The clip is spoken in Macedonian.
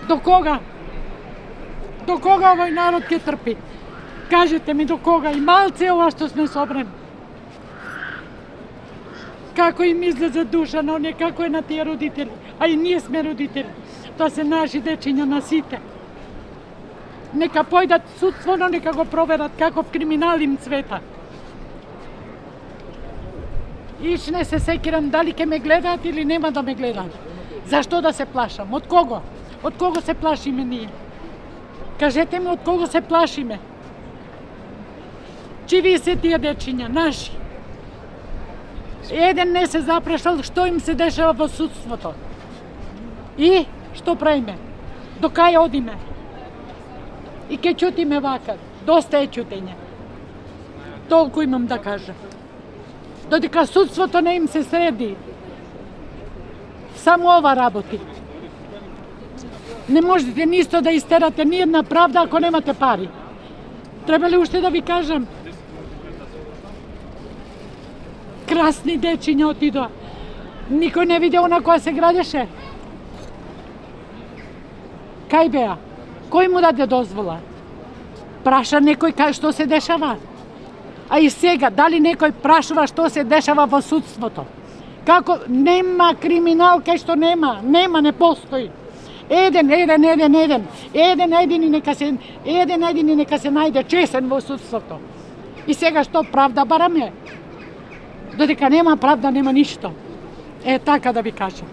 До кога? До кога овој народ ќе трпи? Кажете ми до кога? И малце ова што сме собрани. Како им излезе душа на оние, како е на тие родители. А и ние сме родители. Тоа се наши дечиња на сите. Нека појдат судство, но нека го проверат каков криминал им цвета. Иш не се секирам дали ќе ме гледаат или нема да ме гледаат. Зашто да се плашам? Од кого? Од кого се плашиме ние? Кажете ми од кого се плашиме? Чиви се тие дечиња, наши. Еден не се запрашал што им се дешава во судството. И што правиме? До кај одиме? И ке чутиме вака. Доста е чутење. Толку имам да кажам. Додека судството не им се среди, само ова работи. Не можете нисто да истерате ни една правда ако немате пари. Треба ли уште да ви кажам? Красни дечиња отидоа. Никој не видео на која се градеше. Кај беа? Кој му даде дозвола? Праша некој што се дешава? А и сега, дали некој прашува што се дешава во судството? Како нема криминал кај што нема, не постои. Еден едини нека се најде чесен во судството. И сега што правда бараме? Додека нема правда, нема ништо. Така да ви кажам.